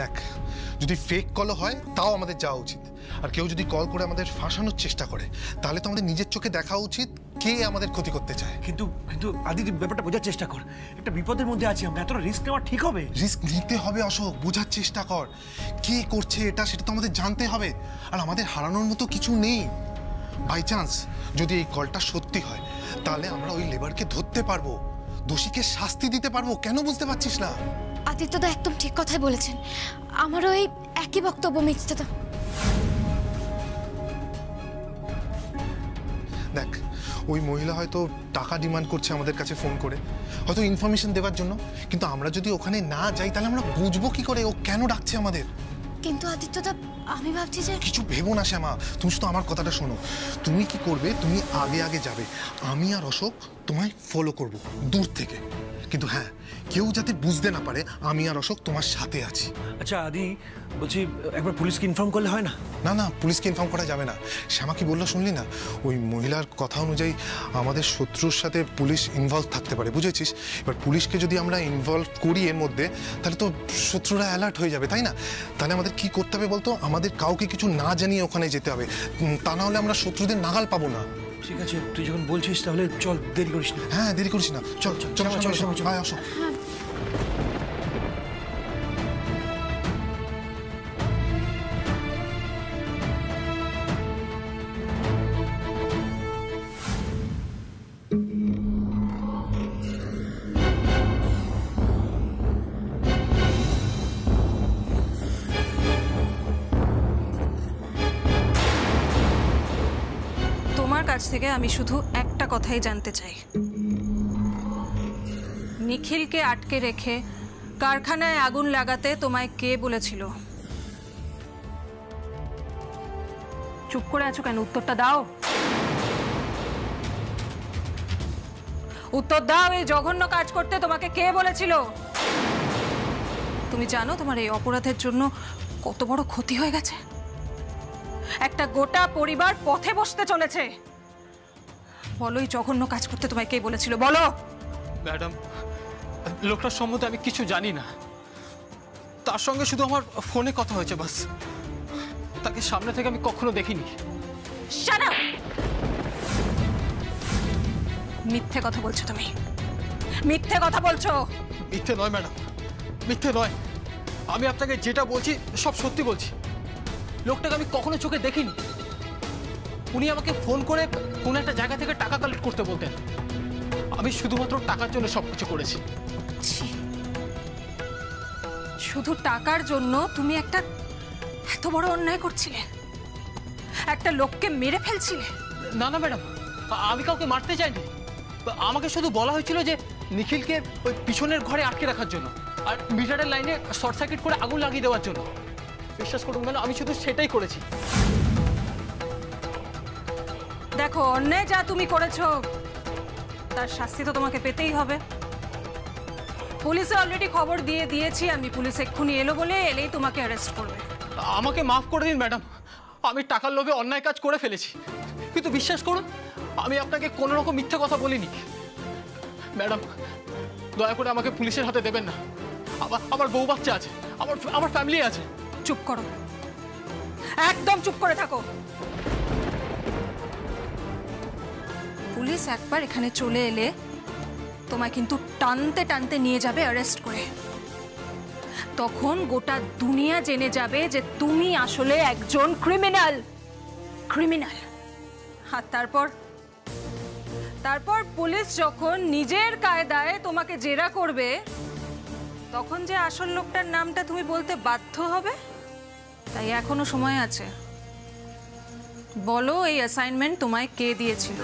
দেখ, যদি ফেক কলও হয় তাও আমাদের যাওয়া উচিত। আর কেউ যদি কল করে আমাদের ফাঁসানোর চেষ্টা করে তাহলে তো আমাদের নিজের চোখে দেখা উচিত কে আমাদের ক্ষতি করতে চায়। কিন্তু কিন্তু আদি, ব্যাপারটা বোঝার চেষ্টা কর। একটা বিপদের মধ্যে আছি আমরা, এতটা রিস্ক নেওয়া ঠিক হবে? রিস্ক নিতে হবে অশোক, বোঝার চেষ্টা কর কে করছে এটা, সেটা তো আমাদের জানতে হবে। আর আমাদের হারানোর মতো কিছু নেই। বাই চান্স যদি এই কলটা সত্যি হয় তাহলে আমরা ওই লেবারকে ধরতে পারবো, দোষীকে শাস্তি দিতে পারবো। কেন বুঝতে পারছিস না? আদিত্যদা একদম ঠিক কথাই বলেছেন, আমারও এই একই বক্তব্য মিত্রদা। দেখ, ওই মহিলা হয়তো টাকা ডিমান্ড করছে আমাদের কাছে ফোন করে, হয়তো ইনফরমেশন দেওয়ার জন্য। কিন্তু আমরা যদি ওখানে না যাই তাহলে আমরা বুঝবো কি করে ও কেন ডাকছে আমাদের? কিন্তু আদিত্যদা আমি ভাবছি যে কিছু ভেবো না শ্যামা, তুমি শুধু আমার কথাটা শোনো। তুমি কি করবে, তুমি আগে আগে যাবে, আমি আর অশোক তোমায় ফলো করব দূর থেকে। কিন্তু হ্যাঁ, কেউ যাতে বুঝতে না পারে আমি আর অশোক তোমার সাথে আছি। আচ্ছা আদি, বলছি একবার পুলিশকে ইনফর্ম করলে হয় না? না না, পুলিশকে ইনফর্ম করা যাবে না। শ্যামা কি বললো শুনলি না? ওই মহিলার কথা অনুযায়ী আমাদের শত্রুর সাথে পুলিশ ইনভলভ থাকতে পারে, বুঝেছিস? এবার পুলিশকে যদি আমরা ইনভলভ করি এর মধ্যে তাহলে তো শত্রুরা অ্যালার্ট হয়ে যাবে, তাই না? তাহলে আমাদের কি করতে হবে বলতো? আমাদের কাউকে কিছু না জানিয়ে ওখানে যেতে হবে, তা না হলে আমরা শত্রুদের নাগাল পাবো না। ঠিক আছে, তুই যখন বলছিস তাহলে চল, দেরি করিস না। হ্যাঁ, দেরি করিস না, চল চল চল চল। ভাই অশোক, কাছ থেকে আমি শুধু একটা কথাই জানতে চাই, নিখিলকে আটকে রেখে কারখানায় আগুন লাগাতে তোমায় কে বলেছিল? চুপ করে আছো কেন? উত্তরটা দাও, উত্তর দাও। এই জঘন্য কাজ করতে তোমাকে কে বলেছিল? তুমি জানো তোমার এই অপরাধের জন্য কত বড় ক্ষতি হয়ে গেছে? একটা গোটা পরিবার পথে বসতে চলেছে। বলো, এই জঘন্য কাজ করতে তোমায় কে বলেছিল? বলো। ম্যাডাম, লোকটার সম্বন্ধে আমি কিছু জানি না। তার সঙ্গে শুধু আমার ফোনে কথা হয়েছে বাস। তাকে সামনে থেকে আমি কখনো দেখিনি। Shut up! মিথ্যে কথা বলছো তুমি, মিথ্যে কথা বলছো। মিথ্যে নয় ম্যাডাম, মিথ্যে নয়। আমি আপনাকে যেটা বলছি সব সত্যি বলছি। লোকটাকে আমি কখনো চোখে দেখিনি। উনি আমাকে ফোন করে কোন একটা জায়গা থেকে টাকা কালেক্ট করতে বলতেন। আমি শুধুমাত্র টাকার জন্য সবকিছু করেছি। শুধু টাকার জন্য তুমি একটা এত বড় অন্যায় করছিলে? একটা লোককে মেরে ফেলছিলে? না না ম্যাডাম, আমি কাউকে মারতে চাইনি। আমাকে শুধু বলা হয়েছিল যে নিখিলকে ওই পিছনের ঘরে আটকে রাখার জন্য আর মিটারের লাইনে শর্ট সার্কিট করে আগুন লাগিয়ে দেওয়ার জন্য। বিশ্বাস করুন ম্যাডাম, আমি শুধু সেটাই করেছি। দেখো, অন্যায় যা তুমি করেছো তার শাস্তি তো তোমাকে পেতেই হবে। পুলিশে অলরেডি খবর দিয়ে দিয়েছি আমি। পুলিশ এক্ষুনি এলো বলে এলেই তোমাকে অ্যারেস্ট করবে। আমাকে মাফ করে দিন ম্যাডাম, আমি টাকার লোভে অন্যায় কাজ করে ফেলেছি। কিন্তু বিশ্বাস করুন, আমি আপনাকে কোনো রকম মিথ্যে কথা বলিনি। ম্যাডাম, দয়া করে আমাকে পুলিশের হাতে দেবেন না। আমার বউ বাচ্চা আছে, আমার ফ্যামিলি আছে। চুপ করো, একদম চুপ করে থাকো। পুলিশ একবার এখানে চলে এলে তোমায় কিন্তু টানতে টানতে নিয়ে যাবে অ্যারেস্ট করে। তখন গোটা দুনিয়া জেনে যাবে যে তুমি আসলে একজন ক্রিমিনাল। ক্রিমিনাল। আর তারপর পুলিশ যখন নিজের কায়দায় তোমাকে জেরা করবে তখন যে আসল লোকটার নামটা তুমি বলতে বাধ্য হবে। তাই এখনো সময় আছে। বলো, এই অ্যাসাইনমেন্ট তোমায় কে দিয়েছিল?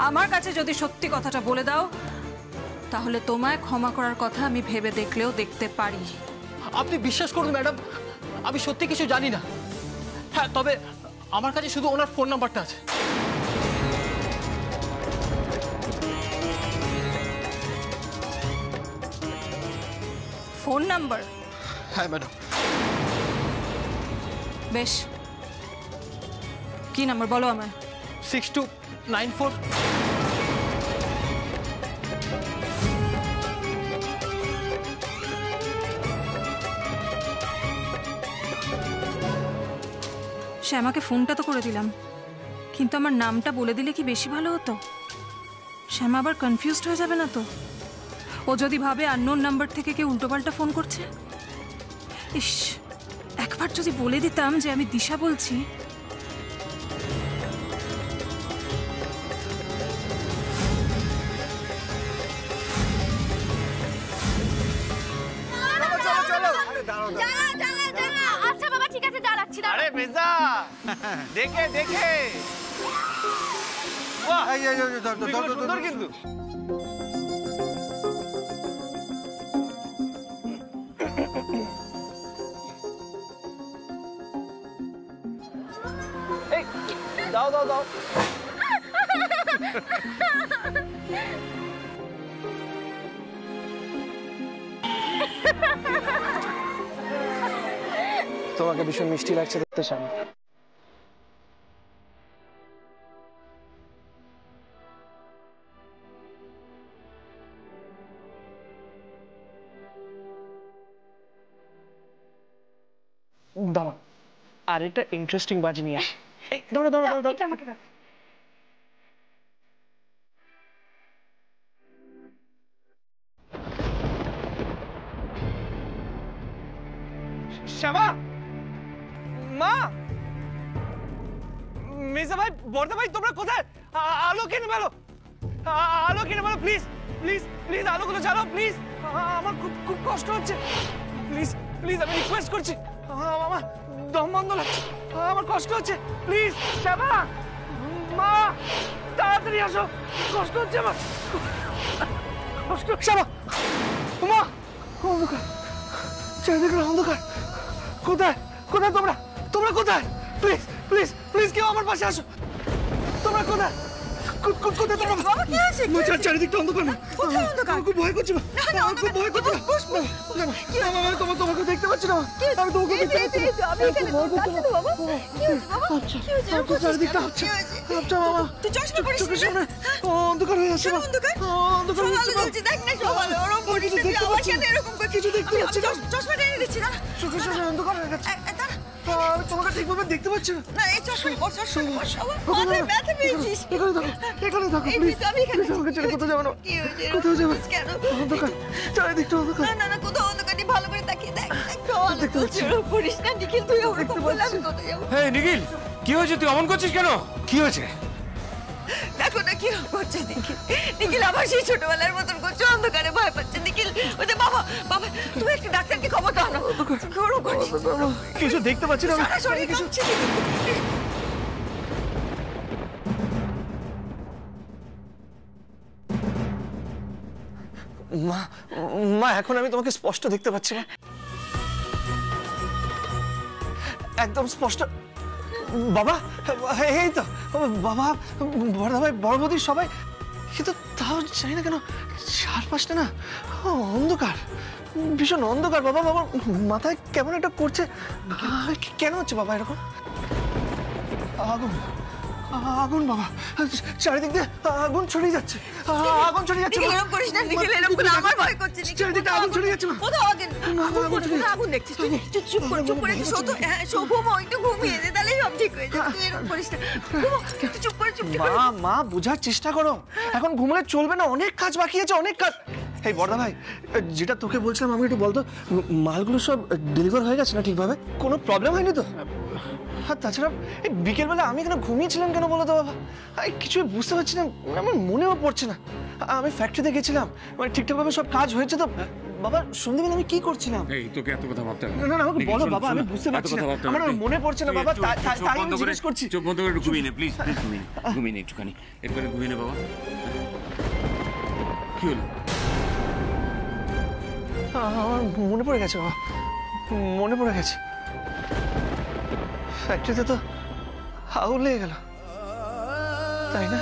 আমার কাছে যদি সত্যি কথাটা বলে দাও তাহলে তোমায় ক্ষমা করার কথা আমি ভেবে দেখলেও দেখতে পারি। আপনি বিশ্বাস করুন ম্যাডাম, আমি সত্যি কিছু জানি না। হ্যাঁ, তবে আমার কাছে শুধু ওনার ফোন নাম্বারটা আছে। Phone number? হ্যাঁ ম্যাডাম। বেশ, কি নাম্বার বলো আমায়? 6294। শ্যামাকে ফোনটা তো করে দিলাম, কিন্তু আমার নামটা বলে দিলে কি বেশি ভালো হতো? শ্যামা আবার কনফিউজড হয়ে যাবে না তো? ও যদি ভাবে আননোন নাম্বার থেকে কেউ উল্টোপাল্টা ফোন করছে। ইস, একবার যদি বলে দিতাম যে আমি দিশা বলছি। আচ্ছা বাবা, ঠিক আছে, জ্বালাচ্ছি। আরে মেজা, দেখে দেখে বাহ, সুন্দর কিন্তু। এই, দাও দাও দাও। তোমাকে ভীষণ মিষ্টি লাগছে দেখতে শ্যামা। দাঁড়া, আর একটা ইন্টারেস্টিং বাজি নিয়ে আসি। দাঁড়া দাঁড়া দাঁড়া, শ্যামা, মা, মেজা ভাই, বড়দা ভাই, তোমরা কোথায়? আলো কিনে বলো, আলো কিনে বলো, প্লিজ প্লিজ প্লিজ, আলোগুলো জ্বালাও প্লিজ। আমার খুব খুব কষ্ট হচ্ছে, প্লিজ প্লিজ, আমি রিকোয়েস্ট করছি। আমার দম বন্ধ লাগছে, আমার কষ্ট হচ্ছে, প্লিজ। শ্যামা, মা, তাড়াতাড়ি আসো, কষ্ট হচ্ছে আমার, কষ্ট। শ্যামা, মা, অন্ধকার, চারিদিকে অন্ধকার। কোথায় কোথায় তোমরা? তোমরা কোথায়? প্লিজ প্লিজ প্লিজ, কেউ আমার পাশে আসো। তোমরা কোথায়? কোথায় তোমরা? বাবা, কি হয়েছে? চারিদিকটা অন্ধকার। কোথায় অন্ধকার? খুব ভয় করছে, আমার খুব ভয় করছে। তোমাকে দেখতে পাচ্ছি না, আমি তোমাকে দেখতে পাচ্ছি না। আমি এখানে আছি তো বাবা। কি হয়েছে বাবা? কি হয়েছে? চারিদিকটা হচ্ছে আচ্ছা বাবা, তুই চশমা পরিস না? অন্ধকার হয়ে আসছে। অন্ধকার অন্ধকার হচ্ছে, দেখ না সবাই ওরকম পরিস না, আমার সাথে এরকম কিছু দেখতে পাচ্ছি না। চশমাটা এনে দিচ্ছি না, চোখের সামনে অন্ধকার হয়ে গেছে। আমি তোমাকে ঠিকভাবে দেখতে পাচ্ছি না। না, এই চশমা বস, চশমা বস। মাথায় ব্যথা পেয়েছিস? এখানে থাকো, এখানে থাকো প্লিজ। আমি এখানে আমাকে ছেড়ে কোথাও যাবে না। কি হয়েছে? কোথাও যাবে কেন? অন্ধকার, চারিদিকটা অন্ধকার। না না না, কোথাও অন্ধকার নেই, ভালো করে তাকিয়ে দেখ। দেখতে পাচ্ছি না। পড়িস না নিখিল, তুই ওরকম বললে আমি কোথায় যাবো? এই নিখিল, কি হয়েছে? তুই অমন করছিস কেন? কি হয়েছে? দেখো না কি করছে নিখিল। নিখিল আবার সেই ছোটবেলার মতন করছে, অন্ধকারে ভয় পাচ্ছে নিখিল। ওই যে বাবা, বাবা, তুমি একটা ডাক্তারকে খবর দাও না। কিছু দেখতে পাচ্ছি না। সরাসরি কিছু মা, মা, এখন আমি তোমাকে স্পষ্ট দেখতে পাচ্ছি না, একদম স্পষ্ট। বাবা, এই তো বাবা, বড়দা ভাই, বড় বৌদি সবাই, কিন্তু তাও জানি না কেন চারপাশটা না অন্ধকার, ভীষণ অন্ধকার। বাবা, বাবার মাথায় কেমন একটা করছে। কেন হচ্ছে বাবা এরকম? আগুন, আগুন বাবা, চারিদিক দিয়ে আগুন ছড়িয়ে যাচ্ছে, আগুন ছড়িয়ে যাচ্ছে। এরকম করিস না নিখিল, এরকম করে আমার ভয় করছে। চারিদিকটা আগুন ছড়িয়ে যাচ্ছে। কোথাও আগুন দেখছিস? তুই চুপ করে শোতো। হ্যাঁ, ঘুমো, একটু ঘুমিয়ে দে, তাহলেই সব ঠিক হয়ে যাবে। তুই এরকম করিস না, ঘুমো, একটু চুপ করে মা, মা, বোঝার চেষ্টা করো, এখন ঘুমলে চলবে না, অনেক কাজ বাকি আছে, অনেক কাজ। এই বড়দা ভাই, যেটা তোকে বলছিলাম, আমি একটু বলতো, মালগুলো সব ডেলিভার হয়ে গেছে না ঠিকভাবে? কোনো প্রবলেম হয়নি তো? আর তাছাড়া এই বিকেলবেলা আমি এখানে ঘুমিয়েছিলাম কেন বলো তো বাবা? কিছুই বুঝতে পারছি না, আমার মনেও পড়ছে না। আমি ফ্যাক্টরিতে গেছিলাম, মানে ঠিকঠাকভাবে সব কাজ হয়েছে তো? বাবা, সন্ধ্যেবেলা আমি কি করছিলাম? এই, তোকে এত কথা ভাবতে হবে না না, আমাকে বলো বাবা, আমি বুঝতে পারছি না, আমার মনে পড়ছে না বাবা, তাই আমি জিজ্ঞেস করছি। চোখ বন্ধ করে একটু ঘুমিয়ে নে, প্লিজ প্লিজ ঘুমিয়ে নে, ঘুমিয়ে নে একটুখানি, একটুখানি ঘুমিয়ে নে বাবা। কি হলো? আমার মনে পড়ে গেছে বাবা, মনে পড়ে গেছে, ফ্যাক্টরিতে তো আগুন লেগে গেল, তাই না?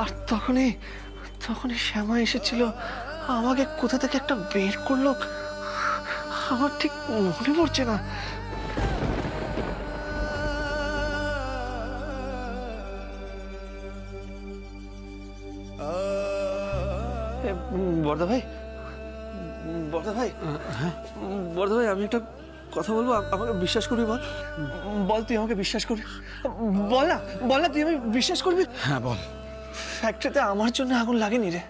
আর তখনই শ্যামা এসেছিল, আমাকে কোথা থেকে একটা বের করলো, আমার ঠিক মনে পড়ছে না। বড়দা ভাই, বড়দা ভাই, বড়দা ভাই, আমি একটা কথা বলবো, আমাকে বিশ্বাস করবি? বল বল, তুই আমাকে বিশ্বাস করবি? বল না, বল না, তুই আমি বিশ্বাস করবি? হ্যাঁ বল। ফ্যাক্টরিতে আমার জন্য আগুন লাগেনি রে।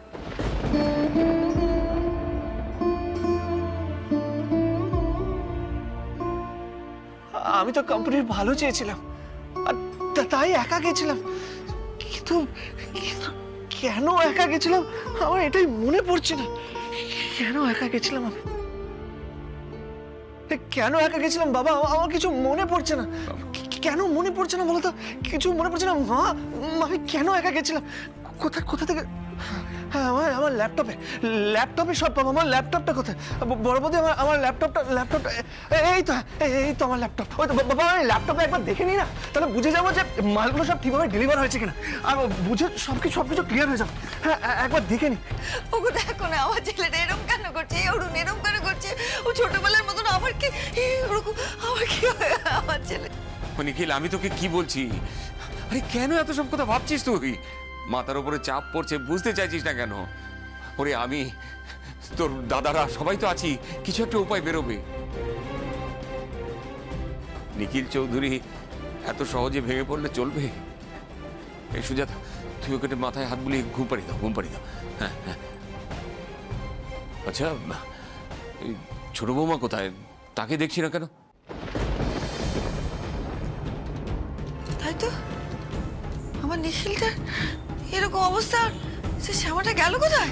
আমি তো কোম্পানির ভালো চেয়েছিলাম, আর তাই একা গেছিলাম। কিন্তু কিন্তু কেন একা গেছিলাম আমার এটাই মনে পড়ছে না। কেন একা গেছিলাম আমি? কেন একা গেছিলাম বাবা? আমার কিছু মনে পড়ছে না। কেন মনে পড়ছে না বলো তো? কিছু মনে পড়ছে না। মা, আমি কেন একা গেছিলাম? কোথা থেকে? হ্যাঁ, আমার ল্যাপটপে সব পাবো। আমার ল্যাপটপটা কোথায়? বড় বৌদি, আমার ল্যাপটপটা এই তো আমার ল্যাপটপ। ওই তো বাবা, আমি ল্যাপটপে একবার দেখে নিই না, তাহলে বুঝে যাবো যে মালগুলো সব ঠিকভাবে ডেলিভার হয়েছে কিনা, আর বুঝে সবকিছু ক্লিয়ার হয়ে যাবে। হ্যাঁ, একবার দেখে নি। ওগো দেখো না, আমার ছেলেটা এরকম কেন করছে, অরুণ এরকম কেন করছে? ও ছোটবেলার মতন আমার কি ওরকম, আমার কি হয় আমার ছেলে? নিখিল, আমি তোকে কি বলছি? আরে কেন এত সব কথা ভাবছিস তুই? মাথার উপরে চাপ পড়ছে, বুঝতে চাইছিস না কেন? ওরে আমি, তোর দাদারা সবাই তো আছি, কিছু একটা উপায় বেরোবে। নিখিল চৌধুরী এত সহজে ভেঙে পড়লে চলবে? এই সুজাতা, তুই ওকে মাথায় হাত বুলিয়ে ঘুম পাড়িয়ে দাও। হ্যাঁ হ্যাঁ। আচ্ছা, ছোট বৌমা কোথায়? তাকে দেখছি না কেন? তাই তো, আমার নিখিলটার এরকম অবস্থা, সে শ্যামাটা গেল কোথায়?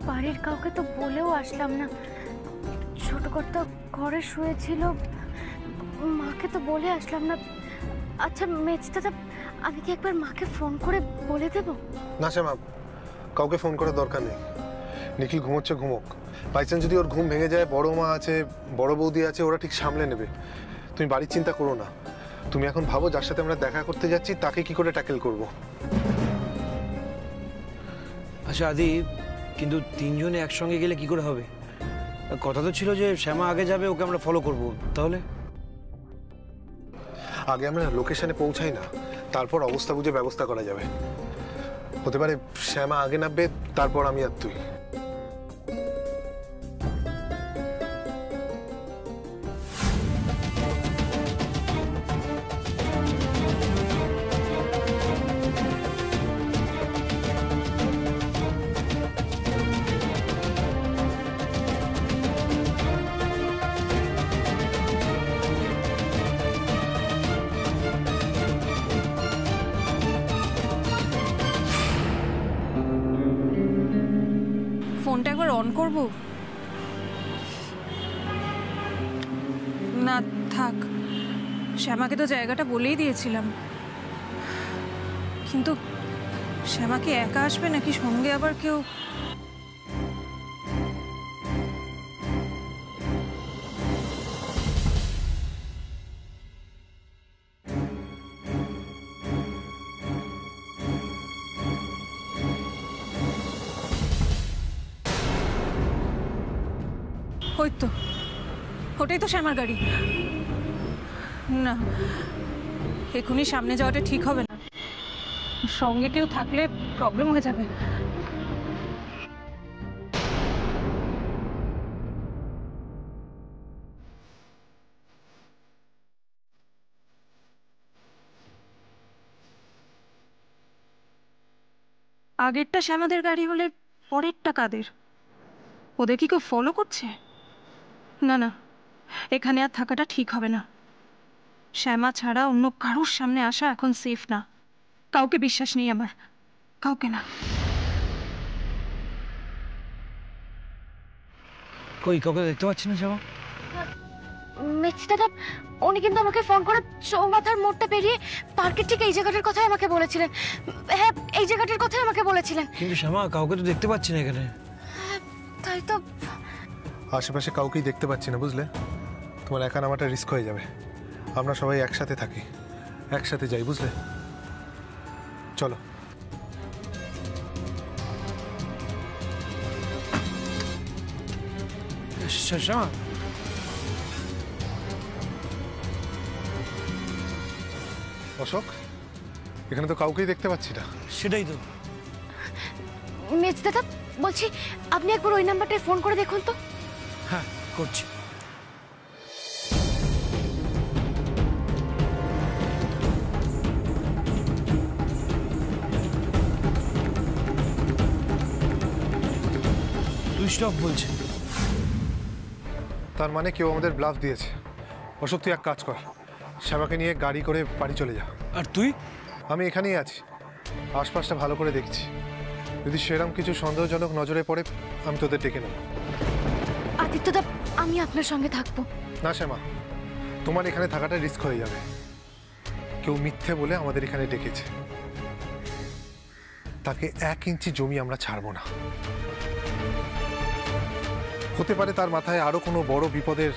বাড়ির কাউকে তো বলেও আসলাম না। ছোট কর্তা ঘরে শুয়েছিল, মাকে তো বলে আসলাম না। আচ্ছা মেজদাদা, আমি কি একবার মাকে ফোন করে বলে দেব? না শ্যামা, কাউকে ফোন করার দরকার নেই। নিখিল ঘুমোচ্ছে, ঘুমোক। বাই চান্স যদি ওর ঘুম ভেঙে যায়, বড় মা আছে, বড় বৌদি আছে, ওরা ঠিক সামলে নেবে। তুমি বাড়ির চিন্তা করো না। তুমি এখন ভাবো যার সাথে আমরা দেখা করতে যাচ্ছি তাকে কি করে ট্যাকেল করব। আচ্ছা আদি, কিন্তু তিনজনে একসঙ্গে গেলে কি করে হবে? কথা তো ছিল যে শ্যামা আগে যাবে, ওকে আমরা ফলো করব। তাহলে আগে আমরা লোকেশনে পৌঁছাই না, তারপর অবস্থা বুঝে ব্যবস্থা করা যাবে। হতে পারে শ্যামা আগে নামবে, তারপর আমি আর তুই। ফোনটা একবার অন করব? না থাক, শ্যামাকে তো জায়গাটা বলেই দিয়েছিলাম। কিন্তু শ্যামাকে একা আসবে নাকি সঙ্গে আবার কেউ? ওই তো, ওটাই তো শ্যামার গাড়ি। না, এখনই সামনে যাওয়াটা ঠিক হবে না, সঙ্গে কেউ থাকলে প্রবলেম হয়ে যাবে। আগেরটা শ্যামাদের গাড়ি হলে পরেরটা কাদের? ওদের কি কেউ ফলো করছে? না না, এখানে আর থাকাটা ঠিক হবে না। শ্যামা ছাড়া অন্য কারোর সামনে আসা এখন সেফ না। কাউকে বিশ্বাস নেই আমার, কাউকে না। কই, কাউকে দেখতে পাচ্ছি না শ্যামা। মেজদাদা, উনি কিন্তু আমাকে ফোন করে চৌমাথার মোড়টা পেরিয়ে পার্কের ঠিক এই জায়গাটার কথাই আমাকে বলেছিলেন। হ্যাঁ, এই জায়গাটার কথাই আমাকে বলেছিলেন। কিন্তু শ্যামা, কাউকে তো দেখতে পাচ্ছি না এখানে। তাই তো, আশেপাশে কাউকেই দেখতে পাচ্ছি না, বুঝলে? তোমার একা নামাটা রিস্ক হয়ে যাবে। আমরা সবাই একসাথে থাকি, একসাথে যাই, বুঝলে? চলো। শ্যামা, অশোক, এখানে তো কাউকেই দেখতে পাচ্ছি না। সেটাই তো। মেজ দাদা বলছি আপনি একবার ওই নাম্বারটায় ফোন করে দেখুন তো। হ্যাঁ করছি। সুইচ অফ বলছে। তার মানে কেউ আমাদের ব্লাফ দিয়েছে। অশোক তুই এক কাজ কর, শ্যামাকে নিয়ে গাড়ি করে বাড়ি চলে যা। আর তুই? আমি এখানেই আছি, আশপাশটা ভালো করে দেখছি। যদি সেরকম কিছু সন্দেহজনক নজরে পড়ে আমি তোদের ডেকে নেব। আদিত্যদা আমি আপনার সঙ্গে থাকবো। না শ্যামা, তোমার এখানে থাকাটা রিস্ক হয়ে যাবে। কেউ মিথ্যে বলে আমাদের এখানে ডেকেছে, তাকে 1 ইঞ্চি জমি আমরা ছাড়বো না। হতে পারে তার মাথায় আরো কোনো বড় বিপদের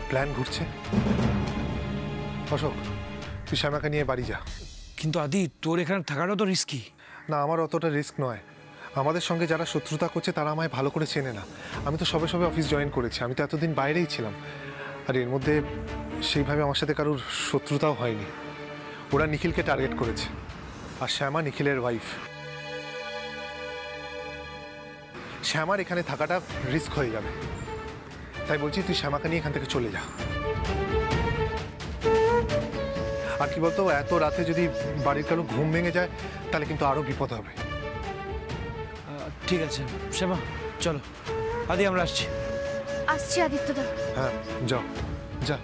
প্ল্যান ঘুরছে। অশোক তুই শ্যামাকে নিয়ে বাড়ি যা। কিন্তু আদি তোর এখানে থাকাটাও তো রিস্কি। না, আমার অতটা রিস্ক নয়। আমাদের সঙ্গে যারা শত্রুতা করছে তারা আমায় ভালো করে চেনে না। আমি তো সবে সবে অফিস জয়েন করেছি, আমি তো এতদিন বাইরেই ছিলাম। আর এর মধ্যে সেইভাবে আমার সাথে কারোর শত্রুতাও হয়নি। ওরা নিখিলকে টার্গেট করেছে, আর শ্যামা নিখিলের ওয়াইফ। শ্যামার এখানে থাকাটা রিস্ক হয়ে যাবে, তাই বলছি তুই শ্যামাকে নিয়ে এখান থেকে চলে যা। আর কি বলতো, এত রাতে যদি বাড়ির কারো ঘুম ভেঙে যায় তাহলে কিন্তু আরো বিপদ হবে। ঠিক আছে শ্যামা, চলো। আদি আমরা আসছি। আসছি আদিত্যদা। হ্যাঁ যাও, যা।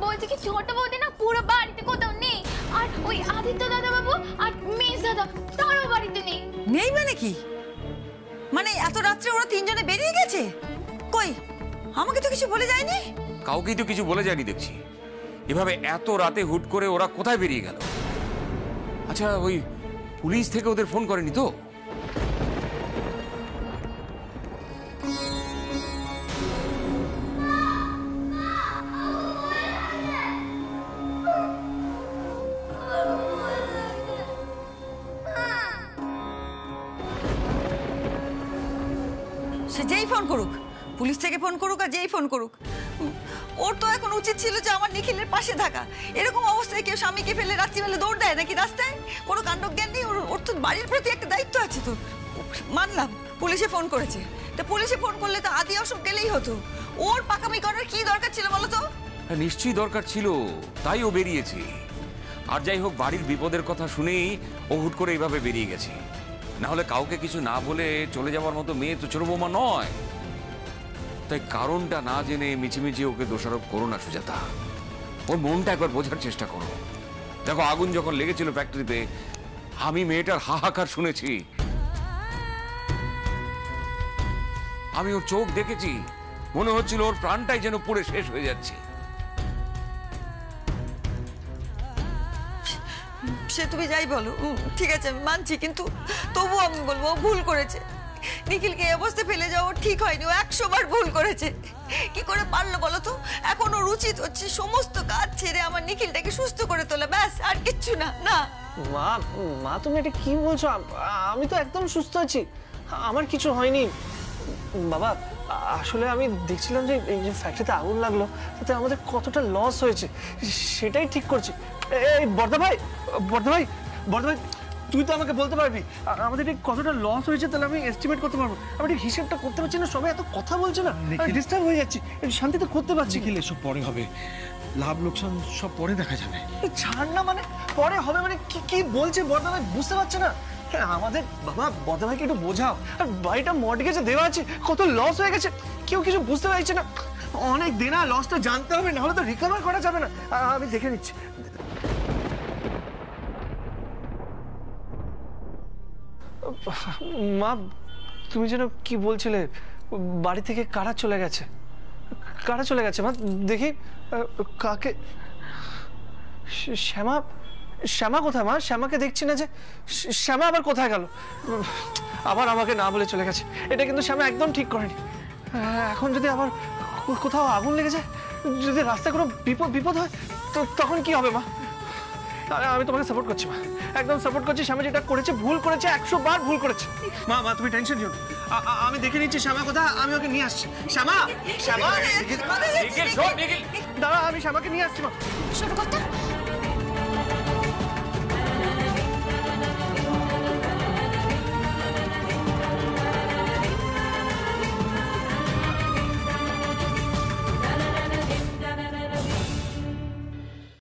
বলছি কি ছোট বৌদি না পুরো বাড়িতে কোথাও নেই, আর ওই আদিত্য দাদা বাবু আর মেজ দাদা তারও বাড়িতে নেই। নেই মানে কি? মানে এত রাত্রে ওরা তিনজনে বেরিয়ে গেছে? কই, আমাকে তো কিছু বলে যায়নি। কাউকেই তো কিছু বলে যায়নি দেখছি। এভাবে এত রাতে হুট করে ওরা কোথায় বেরিয়ে গেল? আচ্ছা, ওই পুলিশ থেকে ওদের ফোন করেনি তো? সে যেই ফোন করুক, পুলিশ থেকে ফোন করুক আর যেই ফোন করুক, ওর তো এখন উচিত ছিল যে আমার নিখিলের পাশে থাকা। এরকম অবস্থায় কেউ স্বামীকে ফেলে রাত্রিবেলা দৌড় দেয় নাকি রাস্তায়? কোনো কাণ্ডজ্ঞান নেই ওর তো বাড়ির প্রতি একটা দায়িত্ব আছে। তো মানলাম পুলিশে ফোন করেছে, তা পুলিশে ফোন করলে তো আদি অশোক গেলেই হতো। ওর পাকামি করার কি দরকার ছিল বলো তো? নিশ্চয়ই দরকার ছিল, তাই ও বেরিয়েছে। আর যাই হোক, বাড়ির বিপদের কথা শুনেই ও হুট করে এইভাবে বেরিয়ে গেছে। না হলে কাউকে কিছু না বলে চলে যাওয়ার মতো মেয়ে তো ছোট বৌমা নয়। তাই কারণটা না জেনে মিছিমিছি ওকে দোষারোপ করো না সুজাতা। ওর মনটা একবার বোঝার চেষ্টা করো। দেখো, আগুন যখন লেগেছিল ফ্যাক্টরিতে, আমি মেয়েটার হাহাকার শুনেছি। আমি ওর চোখ দেখেছি, মনে হচ্ছিল ওর প্রাণটাই যেন পুড়ে শেষ হয়ে যাচ্ছে। সে তুমি যাই বলো, ঠিক আছে আমি মানছি, কিন্তু তবুও আমি বলবো ও ভুল করেছে। নিখিলকে এই অবস্থায় ফেলে যাওয়া ঠিক হয়নি, ও 100 বার ভুল করেছে। কি করে পারলো বলো তো? এখন ওর উচিত হচ্ছে সমস্ত কাজ ছেড়ে আমার নিখিলটাকে সুস্থ করে তোলা, ব্যাস, আর কিচ্ছু না। না মা, মা তুমি এটা কি বলছো? আমি তো একদম সুস্থ আছি, আমার কিছু হয়নি। বাবা, আসলে আমি দেখছিলাম যে এই যে ফ্যাক্টরিতে আগুন লাগলো তাতে আমাদের কতটা লস হয়েছে সেটাই ঠিক করছি। এই বর্দা ভাই, বর্দা ভাই, বর্দা ভাই, তুই তো আমাকে বলতে পারবি আমাদের ঠিক কতটা লস হয়েছে, তাহলে আমি এস্টিমেট করতে পারবো। আমি ঠিক হিসেবটা করতে পারছি না, সবাই এত কথা বলছে না, ডিস্টার্ব হয়ে যাচ্ছি, শান্তিতে করতে পারছি। কি এসব পরে হবে, লাভ লোকসান সব পরে দেখা যাবে। ছাড় না, মানে পরে হবে মানে কি কি বলছে বর্দা ভাই? বুঝতে পারছে না আমাদের? বাবা, বর্দা ভাইকে একটু বোঝাও। আর বাড়িটা মর্টগেজে দেওয়া আছে, কত লস হয়ে গেছে, কেউ কিছু বুঝতে পারছে না। অনেক দেনা, লসটা জানতে হবে, নাহলে তো রিকভার করা যাবে না। আমি দেখে নিচ্ছি। মা, তুমি যেন কি বলছিলে, বাড়ি থেকে কারা চলে গেছে? কারা চলে গেছে মা? দেখি কাকে। শ্যামা শ্যামা কোথায় মা? শ্যামাকে দেখছি না যে। শ্যামা আবার কোথায় গেল? আবার আমাকে না বলে চলে গেছে। এটা কিন্তু শ্যামা একদম ঠিক করেনি। এখন যদি আবার কোথাও আগুন লেগে যায়, যদি রাস্তায় কোনো বিপদ হয়, তো তখন কি হবে মা? আমি তোমাকে সাপোর্ট করছি মা, একদম সাপোর্ট করছি। শ্যামা যেটা করেছে ভুল করেছে, 100 বার ভুল করেছে। মা তুমি টেনশন নিও না, আমি দেখে নিচ্ছি শ্যামা কোথায়, আমি ওকে নিয়ে আসছি। শ্যামা দাঁড়া, আমি শ্যামাকে নিয়ে আসছি মা। ছোট কথা